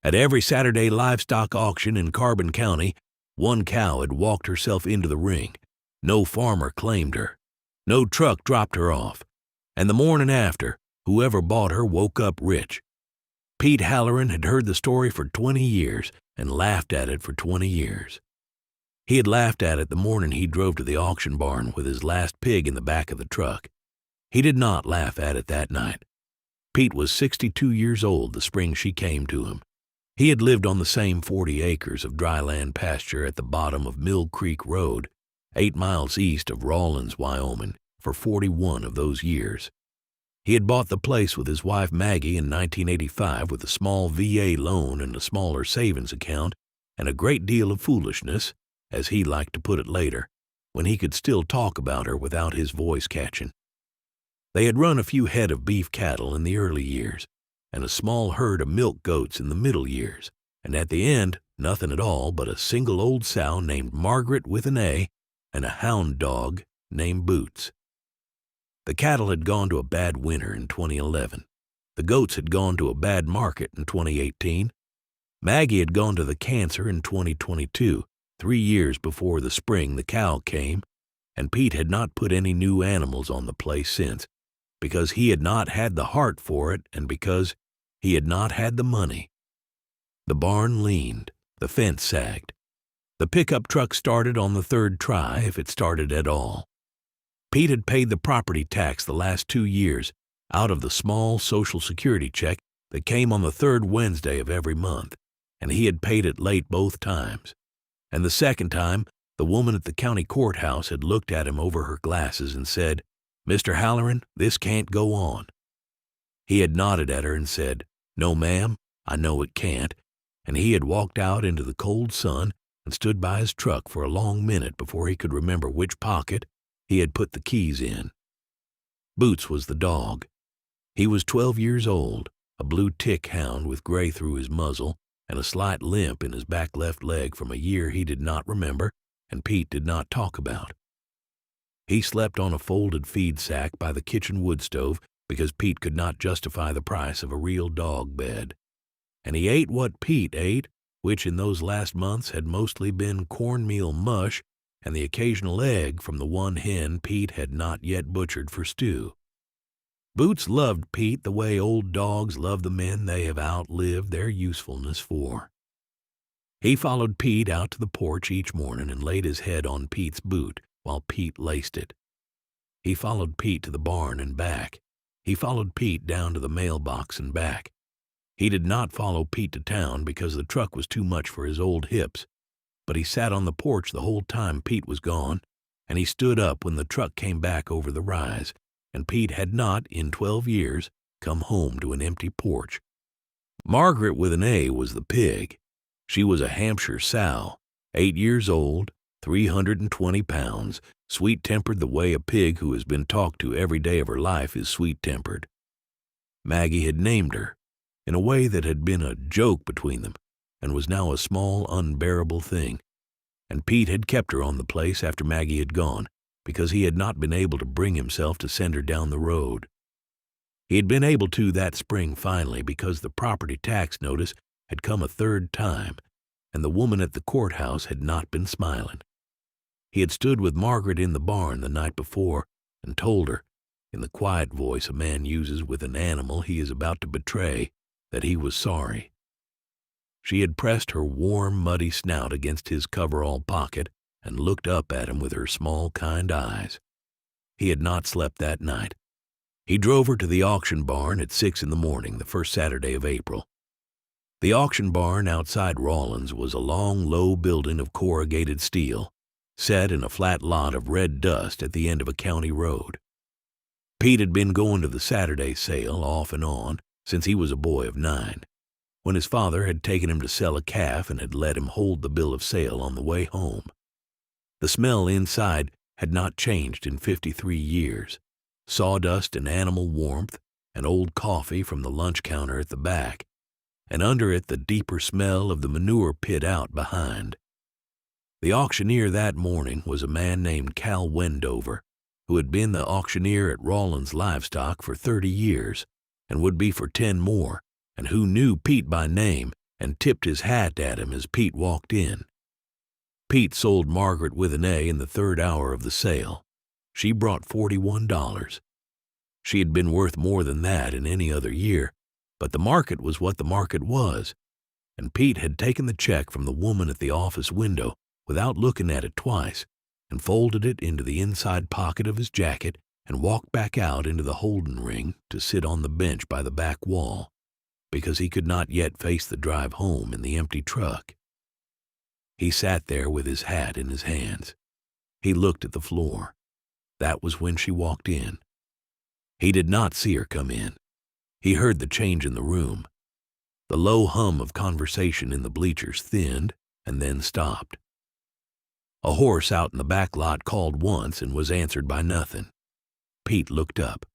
At every Saturday livestock auction in Carbon County, one cow had walked herself into the ring. No farmer claimed her. No truck dropped her off. And the morning after, whoever bought her woke up rich. Pete Halloran had heard the story for 20 years and laughed at it for 20 years. He had laughed at it the morning he drove to the auction barn with his last pig in the back of the truck. He did not laugh at it that night. Pete was 62 years old the spring she came to him. He had lived on the same 40 acres of dry land pasture at the bottom of Mill Creek Road, 8 miles east of Rawlins, Wyoming, for 41 of those years. He had bought the place with his wife Maggie in 1985 with a small VA loan and a smaller savings account and a great deal of foolishness, as he liked to put it later, when he could still talk about her without his voice catching. They had run a few head of beef cattle in the early years, and a small herd of milk goats in the middle years, and at the end, nothing at all but a single old sow named Margaret with an A and a hound dog named Boots. The cattle had gone to a bad winter in 2011. The goats had gone to a bad market in 2018. Maggie had gone to the cancer in 2022, 3 years before the spring the cow came, and Pete had not put any new animals on the place since, because he had not had the heart for it and because he had not had the money. The barn leaned. The fence sagged. The pickup truck started on the third try, if it started at all. Pete had paid the property tax the last 2 years out of the small Social Security check that came on the third Wednesday of every month, and he had paid it late both times. And the second time, the woman at the county courthouse had looked at him over her glasses and said, "Mr. Halloran, this can't go on." He had nodded at her and said, "No, ma'am, I know it can't," and he had walked out into the cold sun and stood by his truck for a long minute before he could remember which pocket he had put the keys in. Boots was the dog. He was 12 years old, a blue tick hound with gray through his muzzle and a slight limp in his back left leg from a year he did not remember and Pete did not talk about. He slept on a folded feed sack by the kitchen wood stove because Pete could not justify the price of a real dog bed. And he ate what Pete ate, which in those last months had mostly been cornmeal mush and the occasional egg from the one hen Pete had not yet butchered for stew. Boots loved Pete the way old dogs love the men they have outlived their usefulness for. He followed Pete out to the porch each morning and laid his head on Pete's boot while Pete laced it. He followed Pete to the barn and back. He followed Pete down to the mailbox and back. He did not follow Pete to town because the truck was too much for his old hips, but he sat on the porch the whole time Pete was gone, and he stood up when the truck came back over the rise, and Pete had not, in 12 years, come home to an empty porch. Margaret with an A was the pig. She was a Hampshire sow, 8 years old, 320 pounds, sweet-tempered the way a pig who has been talked to every day of her life is sweet-tempered. Maggie had named her, in a way that had been a joke between them, and was now a small, unbearable thing. And Pete had kept her on the place after Maggie had gone, because he had not been able to bring himself to send her down the road. He had been able to that spring finally because the property tax notice had come a third time, and the woman at the courthouse had not been smiling. He had stood with Margaret in the barn the night before and told her, in the quiet voice a man uses with an animal he is about to betray, that he was sorry. She had pressed her warm, muddy snout against his coverall pocket and looked up at him with her small, kind eyes. He had not slept that night. He drove her to the auction barn at 6 in the morning, the first Saturday of April. The auction barn outside Rawlins was a long, low building of corrugated steel, set in a flat lot of red dust at the end of a county road. Pete had been going to the Saturday sale off and on since he was a boy of 9, when his father had taken him to sell a calf and had let him hold the bill of sale on the way home. The smell inside had not changed in 53 years. Sawdust and animal warmth and old coffee from the lunch counter at the back, and under it the deeper smell of the manure pit out behind. The auctioneer that morning was a man named Cal Wendover, who had been the auctioneer at Rawlins Livestock for 30 years and would be for 10 more, and who knew Pete by name and tipped his hat at him as Pete walked in. Pete sold Margaret with an A in the third hour of the sale. She brought $41. She had been worth more than that in any other year, but the market was what the market was, and Pete had taken the check from the woman at the office window without looking at it twice, and folded it into the inside pocket of his jacket and walked back out into the holding ring to sit on the bench by the back wall, because he could not yet face the drive home in the empty truck. He sat there with his hat in his hands. He looked at the floor. That was when she walked in. He did not see her come in. He heard the change in the room. The low hum of conversation in the bleachers thinned and then stopped. A horse out in the back lot called once and was answered by nothing. Pete looked up.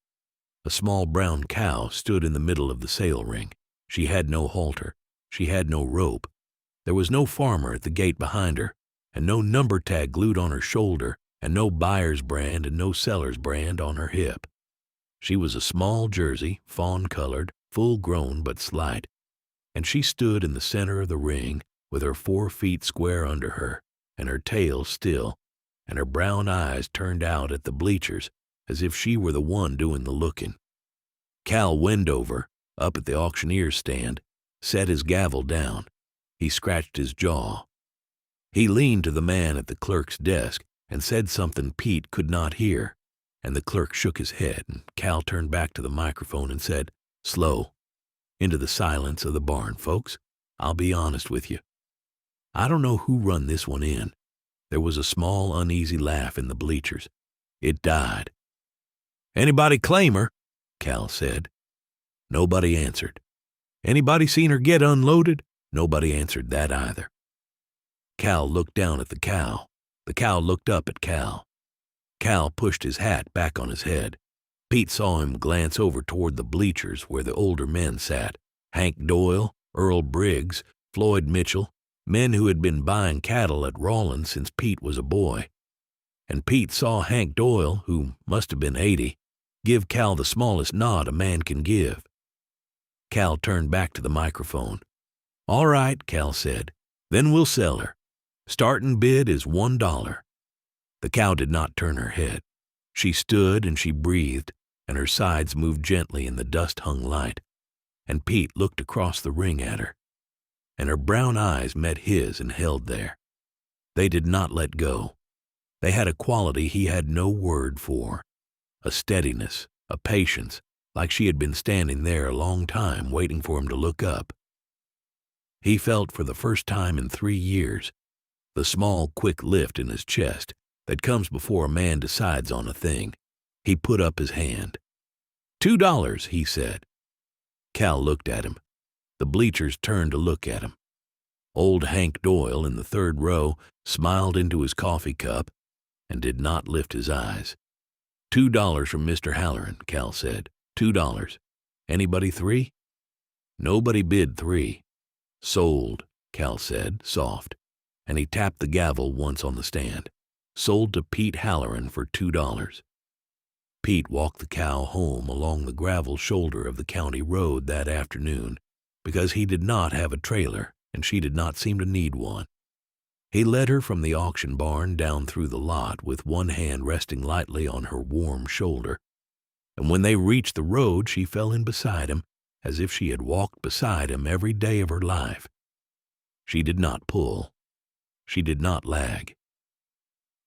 A small brown cow stood in the middle of the sale ring. She had no halter. She had no rope. There was no farmer at the gate behind her, and no number tag glued on her shoulder, and no buyer's brand and no seller's brand on her hip. She was a small Jersey, fawn-colored, full-grown but slight, and she stood in the center of the ring with her 4 feet square under her, and her tail still, and her brown eyes turned out at the bleachers as if she were the one doing the looking. Cal Wendover, up at the auctioneer's stand, set his gavel down. He scratched his jaw. He leaned to the man at the clerk's desk and said something Pete could not hear, and the clerk shook his head, and Cal turned back to the microphone and said, "Slow, into the silence of the barn, folks. I'll be honest with you. I don't know who run this one in." There was a small, uneasy laugh in the bleachers. It died. "Anybody claim her?" Cal said. Nobody answered. "Anybody seen her get unloaded?" Nobody answered that either. Cal looked down at the cow. The cow looked up at Cal. Cal pushed his hat back on his head. Pete saw him glance over toward the bleachers where the older men sat. Hank Doyle, Earl Briggs, Floyd Mitchell, men who had been buying cattle at Rawlins since Pete was a boy. And Pete saw Hank Doyle, who must have been 80, give Cal the smallest nod a man can give. Cal turned back to the microphone. "All right," Cal said. "Then we'll sell her. Starting bid is $1. The cow did not turn her head. She stood and she breathed, and her sides moved gently in the dust-hung light. And Pete looked across the ring at her, and her brown eyes met his and held there. They did not let go. They had a quality he had no word for, a steadiness, a patience, like she had been standing there a long time waiting for him to look up. He felt for the first time in 3 years the small, quick lift in his chest that comes before a man decides on a thing. He put up his hand. $2, he said. Cal looked at him. The bleachers turned to look at him. Old Hank Doyle in the third row smiled into his coffee cup and did not lift his eyes. $2 from Mr. Halloran, Cal said. $2. Anybody 3? Nobody bid 3. Sold, Cal said, soft, and he tapped the gavel once on the stand. Sold to Pete Halloran for $2. Pete walked the cow home along the gravel shoulder of the county road that afternoon because he did not have a trailer and she did not seem to need one. He led her from the auction barn down through the lot with one hand resting lightly on her warm shoulder, and when they reached the road she fell in beside him as if she had walked beside him every day of her life. She did not pull. She did not lag.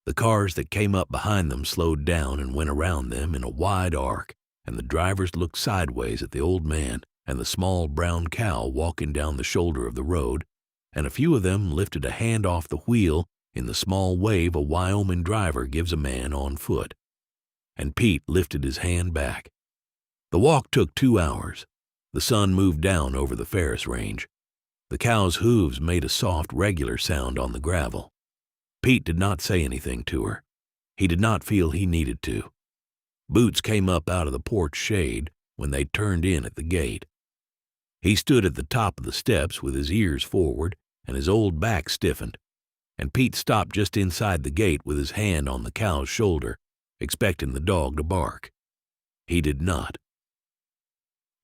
The cars that came up behind them slowed down and went around them in a wide arc, and the drivers looked sideways at the old man and the small brown cow walking down the shoulder of the road, and a few of them lifted a hand off the wheel in the small wave a Wyoming driver gives a man on foot. And Pete lifted his hand back. The walk took 2 hours. The sun moved down over the Ferris range. The cow's hooves made a soft, regular sound on the gravel. Pete did not say anything to her. He did not feel he needed to. Boots came up out of the porch shade when they turned in at the gate. He stood at the top of the steps with his ears forward and his old back stiffened, and Pete stopped just inside the gate with his hand on the cow's shoulder, expecting the dog to bark. He did not.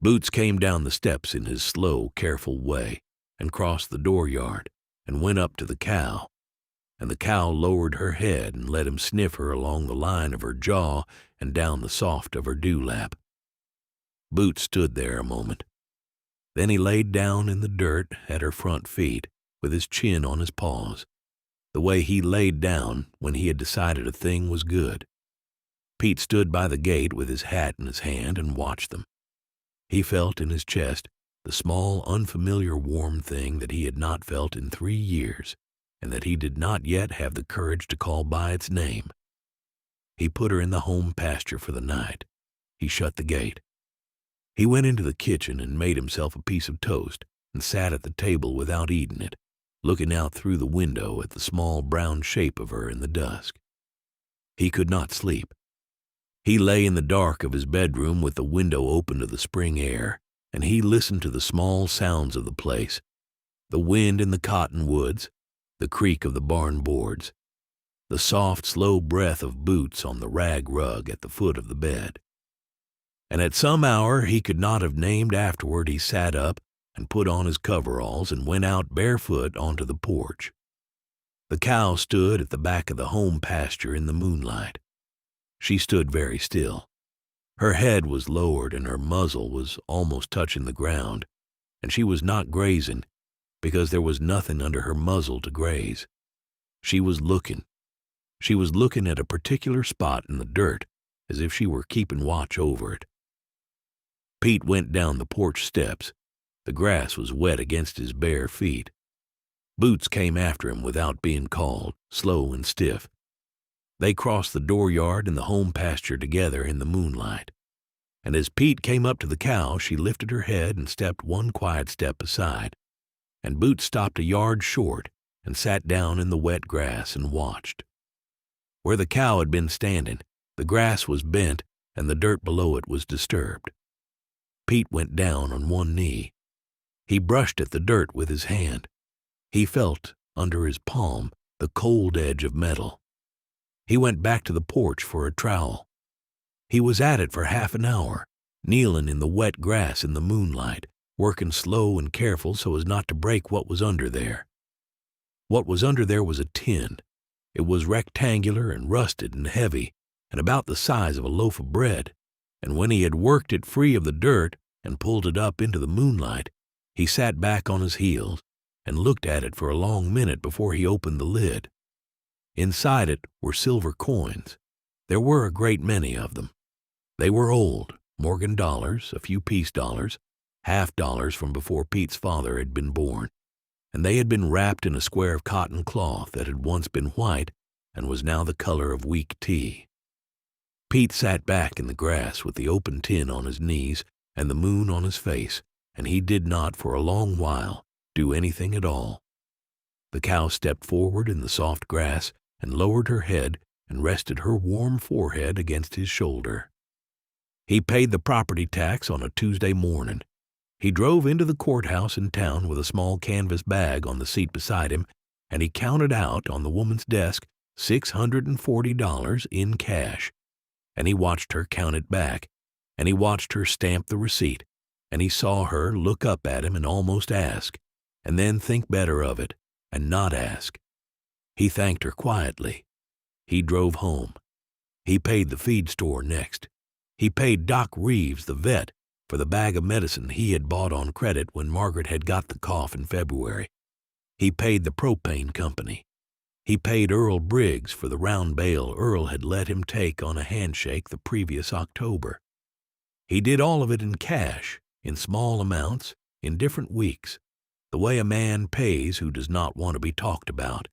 Boots came down the steps in his slow, careful way, and crossed the dooryard and went up to the cow, and the cow lowered her head and let him sniff her along the line of her jaw and down the soft of her dewlap. Boots stood there a moment. Then he laid down in the dirt at her front feet with his chin on his paws, the way he laid down when he had decided a thing was good. Pete stood by the gate with his hat in his hand and watched them. He felt in his chest the small, unfamiliar warm thing that he had not felt in 3 years, and that he did not yet have the courage to call by its name. He put her in the home pasture for the night. He shut the gate. He went into the kitchen and made himself a piece of toast and sat at the table without eating it, looking out through the window at the small brown shape of her in the dusk. He could not sleep. He lay in the dark of his bedroom with the window open to the spring air, and he listened to the small sounds of the place, the wind in the cottonwoods, the creak of the barn boards, the soft, slow breath of boots on the rag rug at the foot of the bed. And at some hour he could not have named afterward, he sat up and put on his coveralls and went out barefoot onto the porch. The cow stood at the back of the home pasture in the moonlight. She stood very still. Her head was lowered and her muzzle was almost touching the ground, and she was not grazing because there was nothing under her muzzle to graze. She was looking. She was looking at a particular spot in the dirt as if she were keeping watch over it. Pete went down the porch steps. The grass was wet against his bare feet. Boots came after him without being called, slow and stiff. They crossed the dooryard and the home pasture together in the moonlight. And as Pete came up to the cow, she lifted her head and stepped one quiet step aside. And Boots stopped a yard short and sat down in the wet grass and watched. Where the cow had been standing, the grass was bent and the dirt below it was disturbed. Pete went down on one knee. He brushed at the dirt with his hand. He felt, under his palm, the cold edge of metal. He went back to the porch for a trowel. He was at it for half an hour, kneeling in the wet grass in the moonlight, working slow and careful so as not to break what was under there. What was under there was a tin. It was rectangular and rusted and heavy, and about the size of a loaf of bread, and when he had worked it free of the dirt and pulled it up into the moonlight, he sat back on his heels and looked at it for a long minute before he opened the lid. Inside it were silver coins. There were a great many of them. They were old, Morgan dollars, a few piece dollars, $half from before Pete's father had been born, and they had been wrapped in a square of cotton cloth that had once been white and was now the color of weak tea. Pete sat back in the grass with the open tin on his knees and the moon on his face, and he did not, for a long while, do anything at all. The cow stepped forward in the soft grass and lowered her head and rested her warm forehead against his shoulder. He paid the property tax on a Tuesday morning. He drove into the courthouse in town with a small canvas bag on the seat beside him, and he counted out on the woman's desk $640 in cash. And he watched her count it back, and he watched her stamp the receipt, and he saw her look up at him and almost ask, and then think better of it and not ask. He thanked her quietly. He drove home. He paid the feed store next. He paid Doc Reeves, the vet, for the bag of medicine he had bought on credit when Margaret had got the cough in February. He paid the propane company. He paid Earl Briggs for the round bale Earl had let him take on a handshake the previous October. He did all of it in cash, in small amounts, in different weeks, the way a man pays who does not want to be talked about.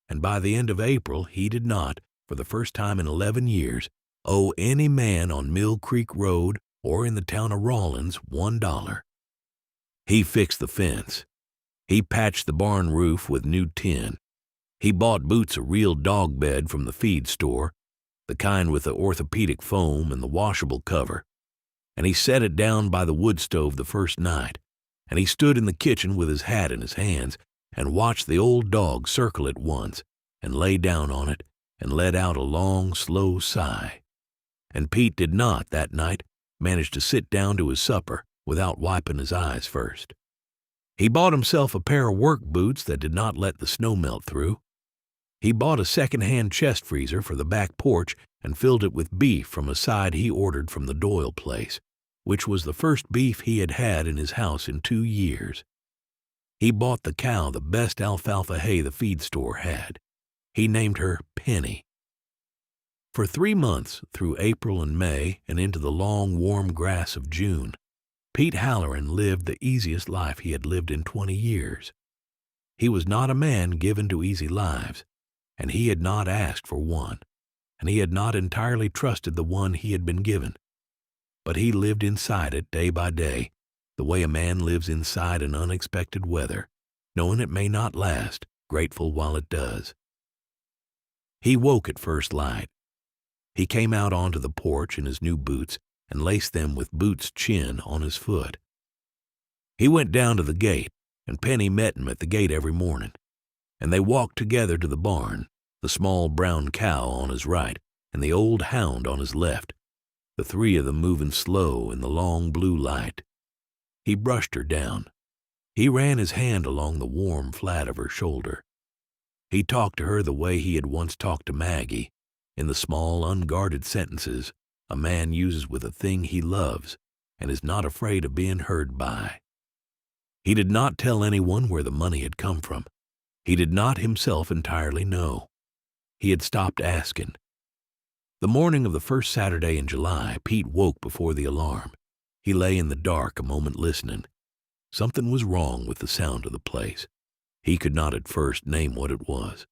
And by the end of April he did not, for the first time in 11 years, owe any man on Mill Creek Road or in the town of Rawlins $1. He fixed the fence. He patched the barn roof with new tin. He bought Boots a real dog bed from the feed store, the kind with the orthopedic foam and the washable cover, and he set it down by the wood stove the first night, and he stood in the kitchen with his hat in his hands and watched the old dog circle it once and lay down on it and let out a long, slow sigh. And Pete did not, that night, manage to sit down to his supper without wiping his eyes first. He bought himself a pair of work boots that did not let the snow melt through. He bought a second-hand chest freezer for the back porch and filled it with beef from a side he ordered from the Doyle place, which was the first beef he had had in his house in 2 years. He bought the cow the best alfalfa hay the feed store had. He named her Penny. For 3 months, through April and May and into the long, warm grass of June, Pete Halloran lived the easiest life he had lived in 20 years. He was not a man given to easy lives, and he had not asked for one, and he had not entirely trusted the one he had been given. But he lived inside it day by day, the way a man lives inside an unexpected weather, knowing it may not last, grateful while it does. He woke at first light. He came out onto the porch in his new boots and laced them with Boots' chin on his foot. He went down to the gate, and Penny met him at the gate every morning, and they walked together to the barn, the small brown cow on his right and the old hound on his left, the three of them moving slow in the long blue light. He brushed her down. He ran his hand along the warm flat of her shoulder. He talked to her the way he had once talked to Maggie, in the small, unguarded sentences a man uses with a thing he loves and is not afraid of being heard by. He did not tell anyone where the money had come from. He did not himself entirely know. He had stopped asking. The morning of the first Saturday in July, Pete woke before the alarm. He lay in the dark a moment listening. Something was wrong with the sound of the place. He could not at first name what it was.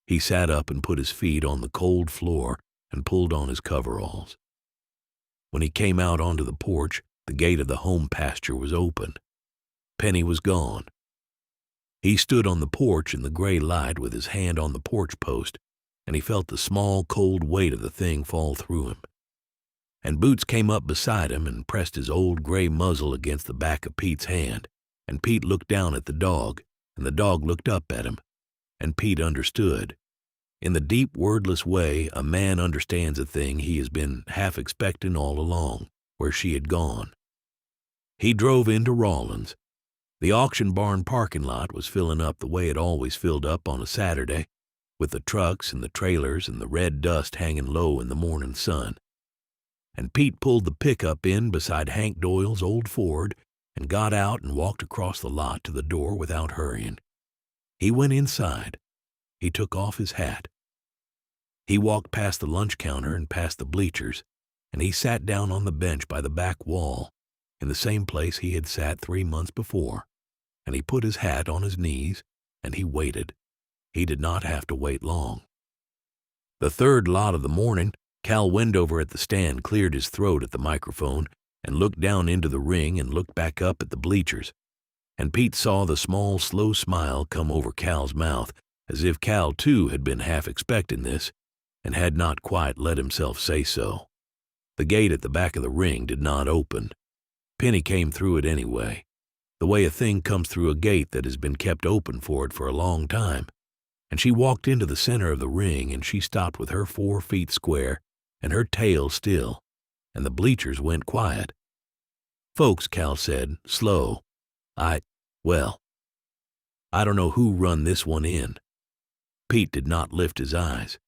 He sat up and put his feet on the cold floor and pulled on his coveralls. When he came out onto the porch, the gate of the home pasture was open. Penny was gone. He stood on the porch in the gray light with his hand on the porch post, and he felt the small, cold weight of the thing fall through him. And Boots came up beside him and pressed his old gray muzzle against the back of Pete's hand, and Pete looked down at the dog, and the dog looked up at him, and Pete understood. In the deep, wordless way a man understands a thing he has been half expecting all along, where she had gone. He drove into Rawlins. The auction barn parking lot was filling up the way it always filled up on a Saturday, with the trucks and the trailers and the red dust hanging low in the morning sun. And Pete pulled the pickup in beside Hank Doyle's old Ford and got out and walked across the lot to the door without hurrying. He went inside. He took off his hat. He walked past the lunch counter and past the bleachers, and he sat down on the bench by the back wall, in the same place he had sat 3 months before, and he put his hat on his knees, and he waited. He did not have to wait long. The third lot of the morning, Cal Wendover at the stand cleared his throat at the microphone and looked down into the ring and looked back up at the bleachers, and Pete saw the small, slow smile come over Cal's mouth, as if Cal, too, had been half expecting this, and had not quite let himself say so. The gate at the back of the ring did not open. Penny came through it anyway, the way a thing comes through a gate that has been kept open for it for a long time, and she walked into the center of the ring, and she stopped with her 4 feet square and her tail still, and the bleachers went quiet. "Folks," Cal said, slow, I don't know who run this one in." Pete did not lift his eyes.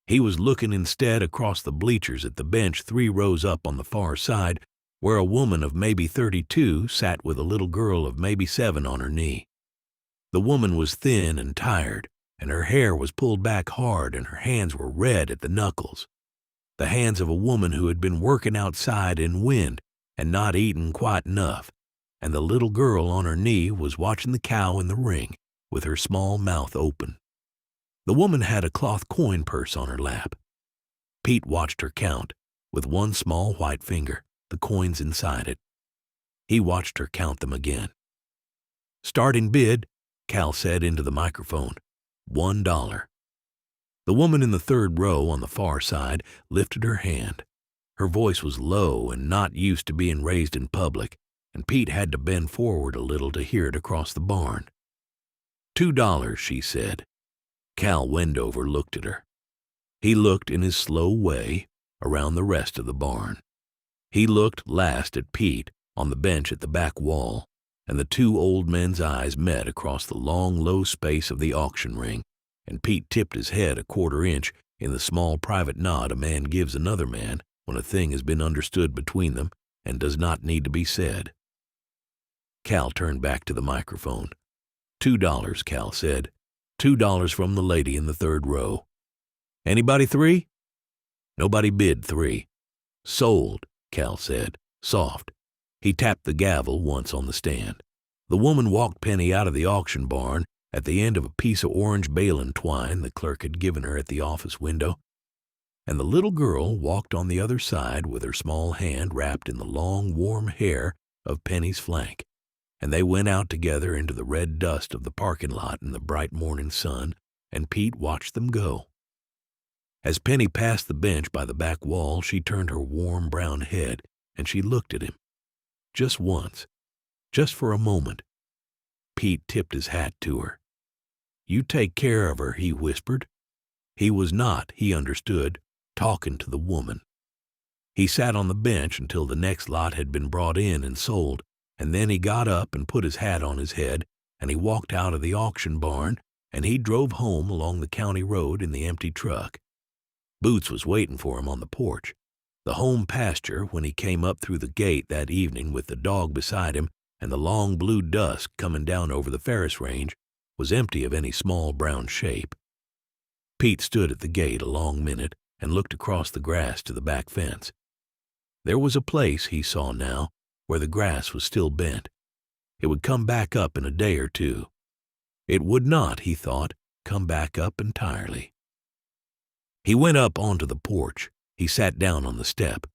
He was looking instead across the bleachers at the bench 3 rows up on the far side, where a woman of maybe 32 sat with a little girl of maybe 7 on her knee. The woman was thin and tired, and her hair was pulled back hard, and her hands were red at the knuckles. The hands of a woman who had been working outside in wind and not eaten quite enough, and the little girl on her knee was watching the cow in the ring with her small mouth open. The woman had a cloth coin purse on her lap. Pete watched her count, with one small white finger, the coins inside it. He watched her count them again. "Starting bid," Cal said into the microphone, $1. The woman in the 3rd row on the far side lifted her hand. Her voice was low and not used to being raised in public, and Pete had to bend forward a little to hear it across the barn. $2, she said. Cal Wendover looked at her. He looked in his slow way around the rest of the barn. He looked last at Pete on the bench at the back wall, and the two old men's eyes met across the long, low space of the auction ring, and Pete tipped his head a quarter-inch in the small private nod a man gives another man when a thing has been understood between them and does not need to be said. Cal turned back to the microphone. $2, Cal said. $2 from the lady in the third row. Anybody $3? Nobody bid $3. Sold, Cal said, soft. He tapped the gavel once on the stand. The woman walked Penny out of the auction barn at the end of a piece of orange balin twine the clerk had given her at the office window, and the little girl walked on the other side with her small hand wrapped in the long, warm hair of Penny's flank, and they went out together into the red dust of the parking lot in the bright morning sun, and Pete watched them go. As Penny passed the bench by the back wall, she turned her warm brown head, and she looked at him. Just once. Just for a moment. Pete tipped his hat to her. "You take care of her," he whispered. He was not, he understood, talking to the woman. He sat on the bench until the next lot had been brought in and sold, and then he got up and put his hat on his head, and he walked out of the auction barn, and he drove home along the county road in the empty truck. Boots was waiting for him on the porch. The home pasture, when he came up through the gate that evening with the dog beside him and the long blue dusk coming down over the Ferris range, was empty of any small brown shape. Pete stood at the gate a long minute and looked across the grass to the back fence. There was a place, he saw now, where the grass was still bent. It would come back up in a day or two. It would not, he thought, come back up entirely. He went up onto the porch. He sat down on the step.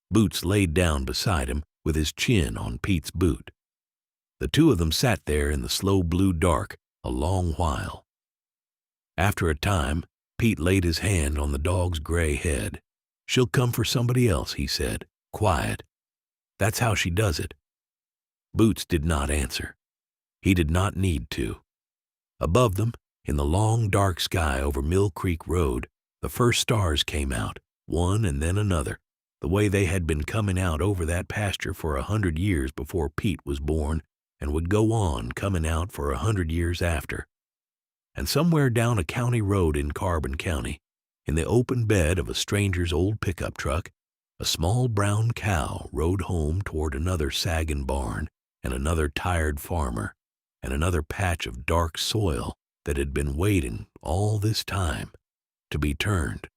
Boots laid down beside him with his chin on Pete's boot. The two of them sat there in the slow blue dark a long while. After a time, Pete laid his hand on the dog's gray head. "She'll come for somebody else," he said, quiet. "That's how she does it." Boots did not answer. He did not need to. Above them, in the long dark sky over Mill Creek Road, the first stars came out, one and then another, the way they had been coming out over that pasture for 100 years before Pete was born, and would go on coming out for 100 years after. And somewhere down a county road in Carbon County, in the open bed of a stranger's old pickup truck, a small brown cow rode home toward another sagging barn and another tired farmer and another patch of dark soil that had been waiting all this time to be turned.